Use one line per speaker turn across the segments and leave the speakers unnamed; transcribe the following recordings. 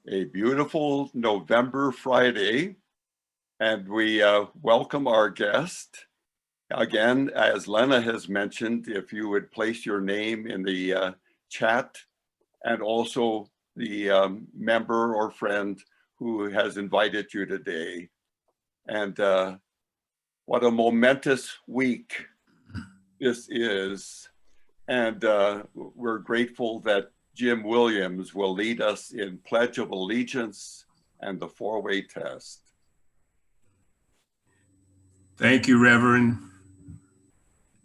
a beautiful November Friday, and we welcome our guest. Again, as Lena has mentioned, if you would place your name in the chat, and also the member or friend who has invited you today. And what a momentous week this is. And we're grateful that Jim Williams will lead us in Pledge of Allegiance and the four-way test.
Thank you, Reverend.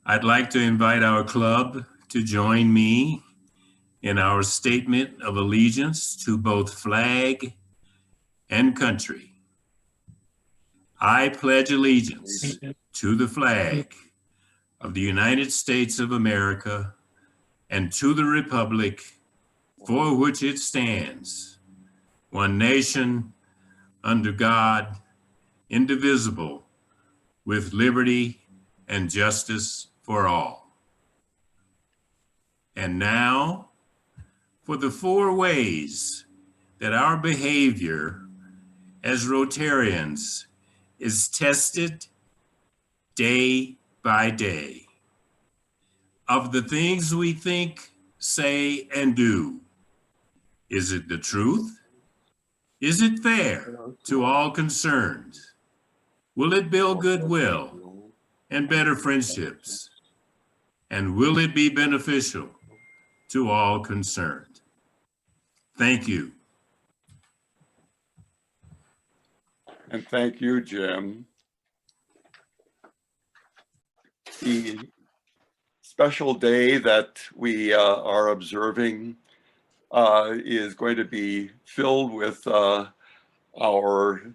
I'd like to invite our club to join me in our statement of allegiance to both flag and country. I pledge allegiance to the flag of the United States of America and to the republic for which it stands, one nation, under God, indivisible, with liberty and justice for all. And now, for the four ways that our behavior as Rotarians is tested day by day. Of the things we think, say, and do, is it the truth? Is it fair to all concerned? Will it build goodwill and better friendships? And will it be beneficial to all concerned? Thank you.
And thank you, Jim. The special day that we are observing is going to be filled with our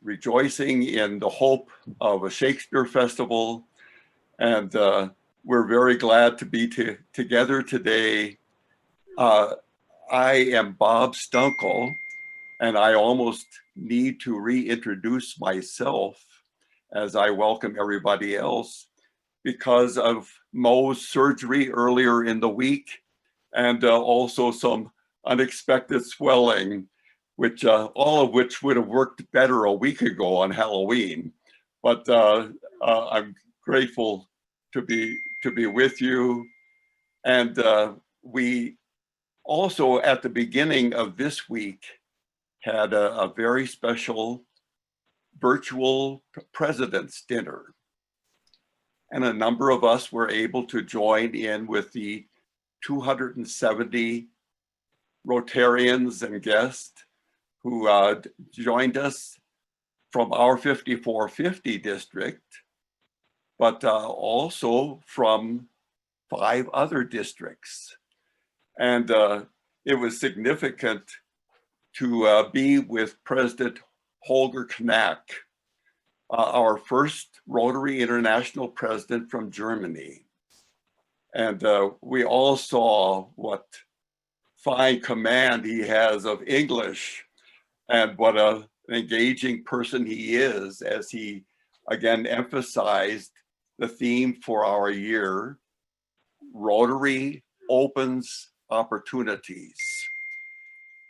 rejoicing in the hope of a Shakespeare festival. And we're very glad to be together today. I am Bob Stunkel, and I almost need to reintroduce myself as I welcome everybody else because of Mo's surgery earlier in the week and also some unexpected swelling, which all of which would have worked better a week ago on Halloween. But I'm grateful to be with you. And we also at the beginning of this week had a very special virtual President's Dinner. And a number of us were able to join in with the 270 Rotarians and guests who joined us from our 5450 district, but also from 5 other districts. And it was significant to be with President Holger Knack, our first Rotary International president from Germany. And we all saw what fine command he has of English and what an engaging person he is, as he again emphasized the theme for our year: Rotary opens opportunities.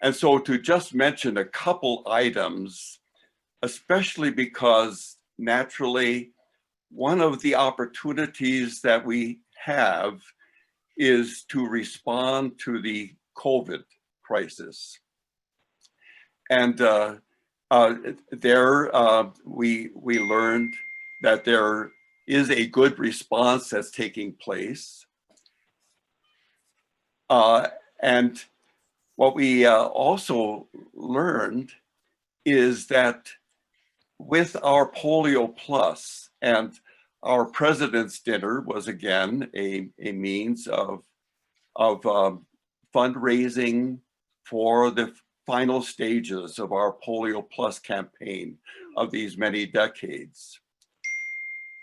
And so to just mention a couple items, especially because naturally one of the opportunities that we have is to respond to the COVID crisis. And we learned that there is a good response that's taking place. And what we also learned is that with our Polio Plus, and our President's Dinner was again a means of fundraising for the final stages of our Polio Plus campaign of these many decades.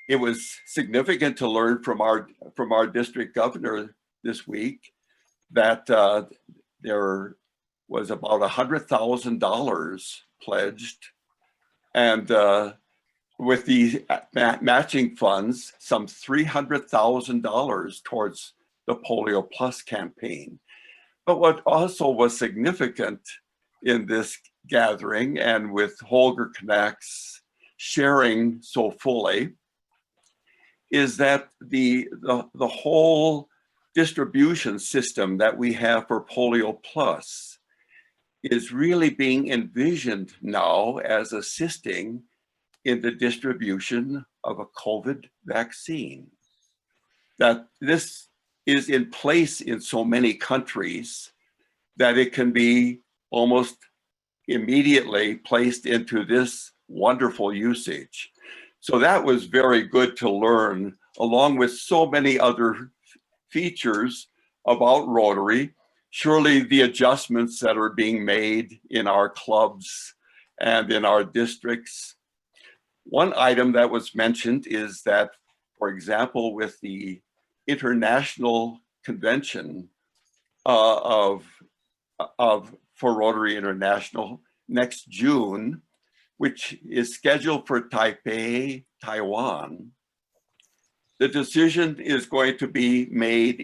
It was significant to learn from our district governor this week that there was about $100,000 pledged, and with the matching funds, some $300,000 towards the Polio Plus campaign. But what also was significant in this gathering, and with Holger Knack's sharing so fully, is that the whole distribution system that we have for Polio Plus is really being envisioned now as assisting in the distribution of a COVID vaccine. That this is in place in so many countries that it can be almost immediately placed into this wonderful usage. So that was very good to learn, along with so many other features about Rotary. Surely the adjustments that are being made in our clubs and in our districts. One item that was mentioned is that, for example, with the International Convention for Rotary International next June, which is scheduled for Taipei, Taiwan, the decision is going to be made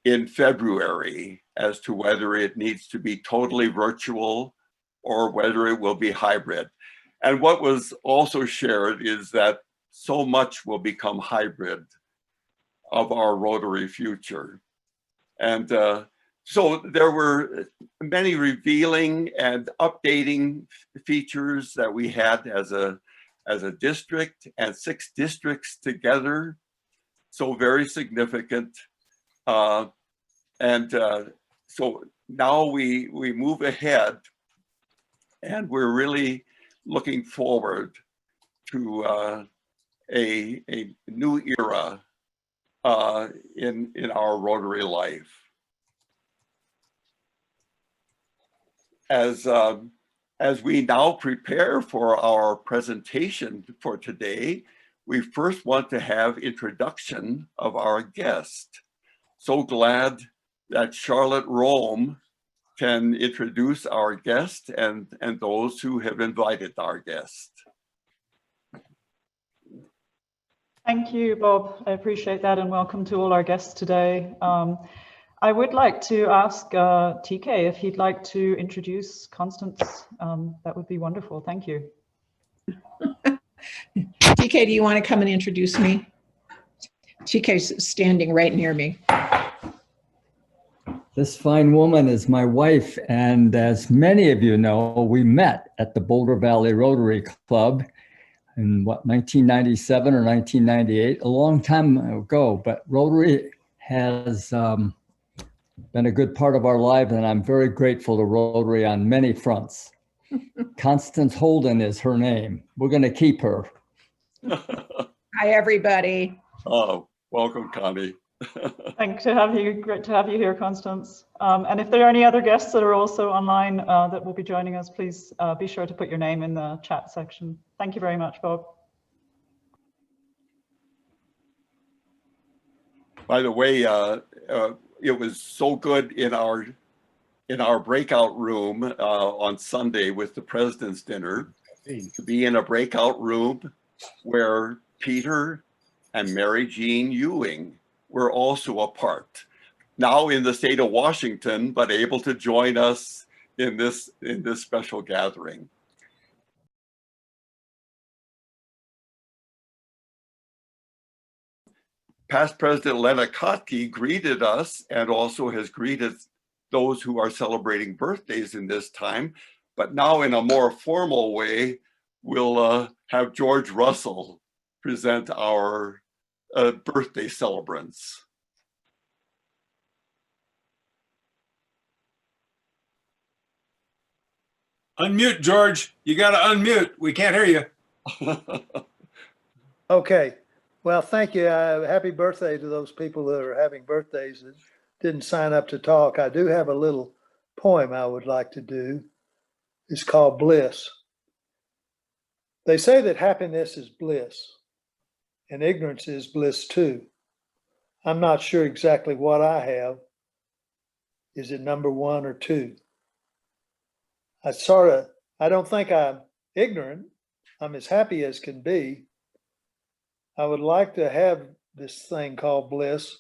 in February as to whether it needs to be totally virtual or whether it will be hybrid. And what was also shared is that so much will become hybrid of our Rotary future. And so there were many revealing and updating features that we had as a district, and 6 districts together. So very significant. So now we move ahead, and we're really looking forward to a new era in our Rotary life. As we now prepare for our presentation for today, we first want to have introduction of our guest. So glad that Charlotte Rome can introduce our guest and those who have invited our guest.
Thank you, Bob. I appreciate that, and welcome to all our guests today. I would like to ask TK if he'd like to introduce Constance. That would be wonderful. Thank you.
TK, do you want to come and introduce me? TK's standing right near me.
This fine woman is my wife, and as many of you know, we met at the Boulder Valley Rotary Club in 1997 or 1998, a long time ago, but Rotary has been a good part of our life, and I'm very grateful to Rotary on many fronts. Constance Holden is her name. We're going to keep her.
Hi, everybody.
Oh, welcome, Connie.
Thanks to have you. Great to have you here, Constance. And if there are any other guests that are also online that will be joining us, please be sure to put your name in the chat section. Thank you very much, Bob.
By the way, it was so good in our breakout room on Sunday with the President's Dinner to be in a breakout room where Peter and Mary Jean Ewing were also a part. Now in the state of Washington, but able to join us in this special gathering. Past President Lena Kotke greeted us and also has greeted those who are celebrating birthdays in this time. But now in a more formal way, we'll have George Russell present our birthday celebrants.
Unmute, George. You got to unmute. We can't hear you.
Okay. Well, thank you. Happy birthday to those people that are having birthdays that didn't sign up to talk. I do have a little poem I would like to do. It's called Bliss. They say that happiness is bliss and ignorance is bliss too. I'm not sure exactly what I have. Is it number 1 or 2? I don't think I'm ignorant. I'm as happy as can be. I would like to have this thing called bliss,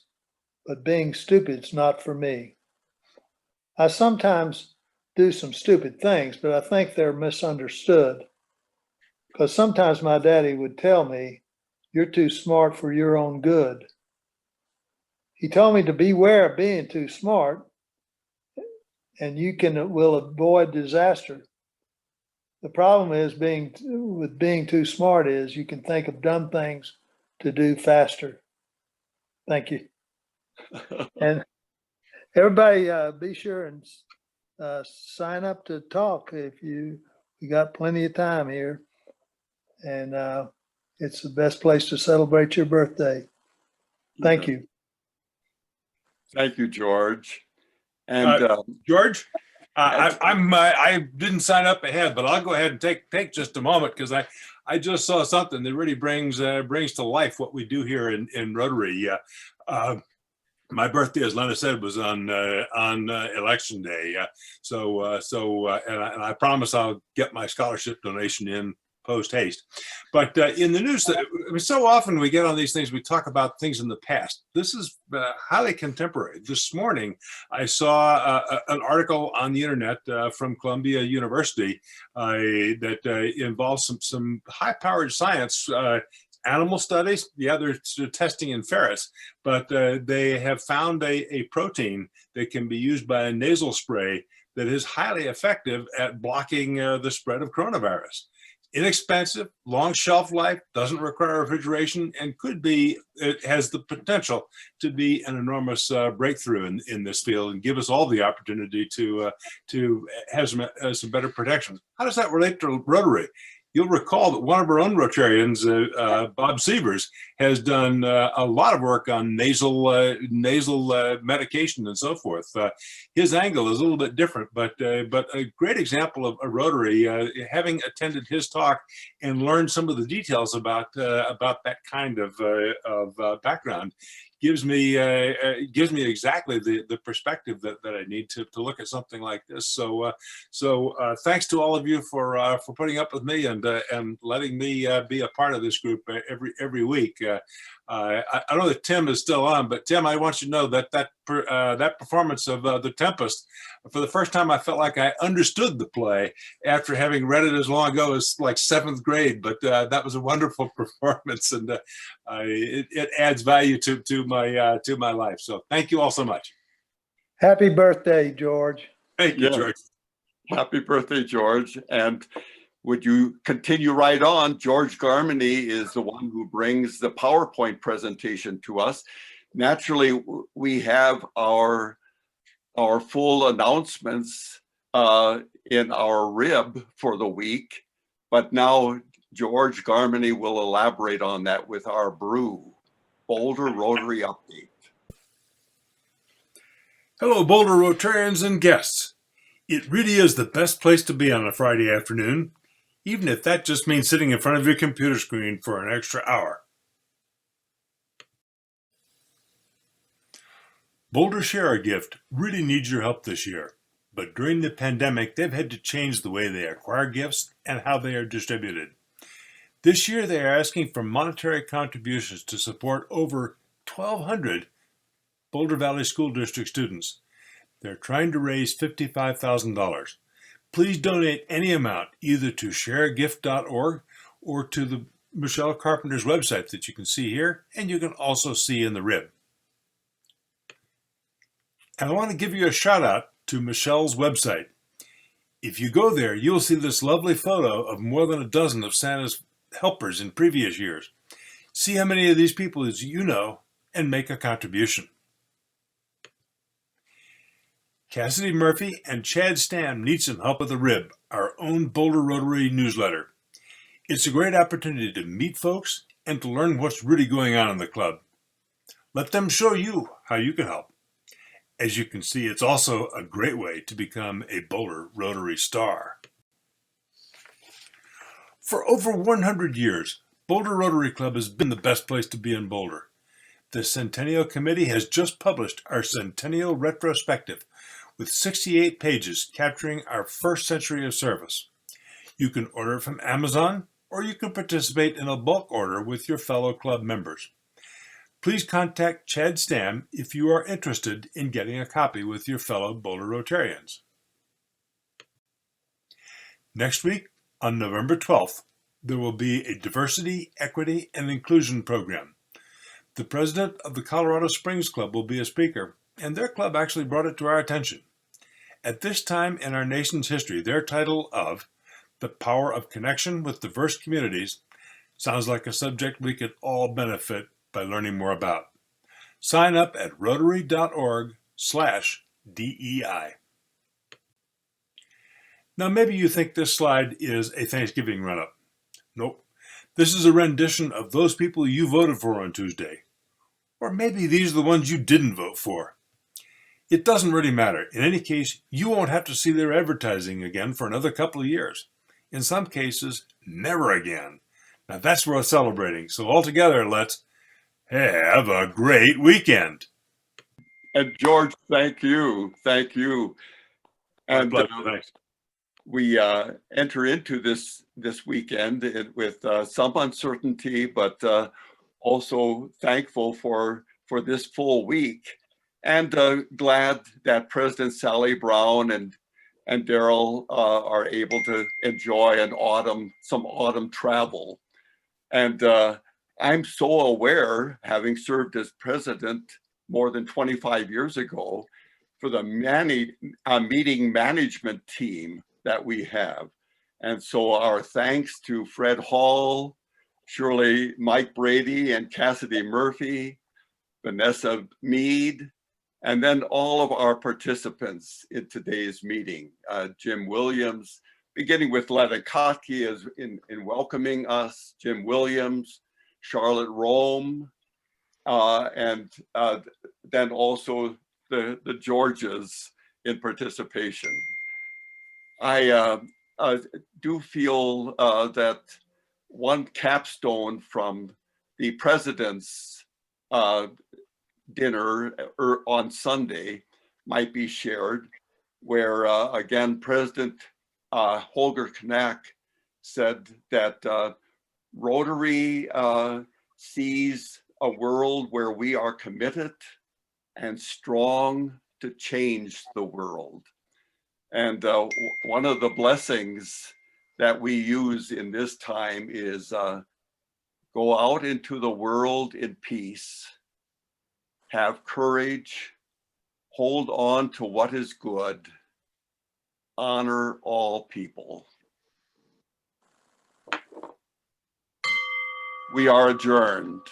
but being stupid's not for me. I sometimes do some stupid things, but I think they're misunderstood. Because sometimes my daddy would tell me, "You're too smart for your own good." He told me to beware of being too smart, and will avoid disaster. The problem is being too smart is you can think of dumb things to do faster. Thank you. And everybody, be sure and sign up to talk we got plenty of time here, and it's the best place to celebrate your birthday. Thank you.
Thank you, George. And
George, I didn't sign up ahead, but I'll go ahead and take just a moment because I just saw something that really brings to life what we do here in Rotary. My birthday, as Lena said, was on election day. And I promise I'll get my scholarship donation in post haste. But in the news, so often we get on these things, we talk about things in the past. This is highly contemporary. This morning, I saw an article on the internet from Columbia University that involves some high-powered science. Animal studies, yeah, they're testing in ferrets, but they have found a protein that can be used by a nasal spray that is highly effective at blocking the spread of coronavirus. Inexpensive, long shelf life, doesn't require refrigeration, and it has the potential to be an enormous breakthrough in this field and give us all the opportunity to have some better protection. How does that relate to Rotary? You'll recall that one of our own Rotarians, Bob Sievers, has done a lot of work on nasal medication and so forth. His angle is a little bit different, but a great example of a Rotary. Having attended his talk and learned some of the details about that kind of background gives me exactly the perspective that I need to look at something like this. So thanks to all of you for putting up with me and letting me be a part of this group every week. I know that Tim is still on, but Tim, I want you to know that performance of The Tempest, for the first time, I felt like I understood the play after having read it as long ago as like 7th grade. But that was a wonderful performance, and it adds value to my life. So thank you all so much.
Happy birthday, George.
Thank you,
Yeah.
George.
happy birthday, George. And would you continue right on? George Garmany is the one who brings the PowerPoint presentation to us. Naturally, we have our full announcements in our rib for the week, but now George Garmany will elaborate on that with our Boulder Rotary Update.
Hello, Boulder Rotarians and guests. It really is the best place to be on a Friday afternoon, even if that just means sitting in front of your computer screen for an extra hour. Boulder Share a Gift really needs your help this year, but during the pandemic, they've had to change the way they acquire gifts and how they are distributed. This year, they are asking for monetary contributions to support over 1,200 Boulder Valley School District students. They're trying to raise $55,000. Please donate any amount either to shareagift.org or to the Michelle Carpenter's website that you can see here, and you can also see in the rib. And I want to give you a shout out to Michelle's website. If you go there, you'll see this lovely photo of more than a dozen of Santa's helpers in previous years. See how many of these people as you know and make a contribution. Cassidy Murphy and Chad Stam need some help with the rib, our own Boulder Rotary newsletter. It's a great opportunity to meet folks and to learn what's really going on in the club. Let them show you how you can help. As you can see, it's also a great way to become a Boulder Rotary star. For over 100 years, Boulder Rotary Club has been the best place to be in Boulder. The Centennial Committee has just published our Centennial Retrospective with 68 pages capturing our first century of service. You can order it from Amazon, or you can participate in a bulk order with your fellow club members. Please contact Chad Stam if you are interested in getting a copy with your fellow Boulder Rotarians. Next week, on November 12th, there will be a Diversity, Equity, and Inclusion program. The president of the Colorado Springs Club will be a speaker, and their club actually brought it to our attention. At this time in our nation's history, their title of The Power of Connection with Diverse Communities sounds like a subject we could all benefit by learning more about. Sign up at rotary.org/DEI. Now, maybe you think this slide is a Thanksgiving run-up. Nope. This is a rendition of those people you voted for on Tuesday. Or maybe these are the ones you didn't vote for. It doesn't really matter. In any case, you won't have to see their advertising again for another couple of years. In some cases, never again. Now that's worth celebrating. So altogether, let's have a great weekend.
And George, thank you. Thank you.
My
And
pleasure. Thanks.
we enter into this weekend with some uncertainty, but also thankful for this full week, and glad that President Sally Brown and Daryl are able to enjoy some autumn travel. And I'm so aware, having served as president more than 25 years ago, for the meeting management team that we have. And so our thanks to Fred Hall, Shirley, Mike Brady, and Cassidy Murphy, Vanessa Mead, and then all of our participants in today's meeting. Jim Williams, beginning with Letta Kotke in welcoming us, Jim Williams, Charlotte Rome, and then also the Georges in participation. I do feel that one capstone from the president's dinner on Sunday might be shared, where again, President Holger Knack said that Rotary sees a world where we are committed and strong to change the world. And one of the blessings that we use in this time is go out into the world in peace, have courage, hold on to what is good, honor all people. We are adjourned.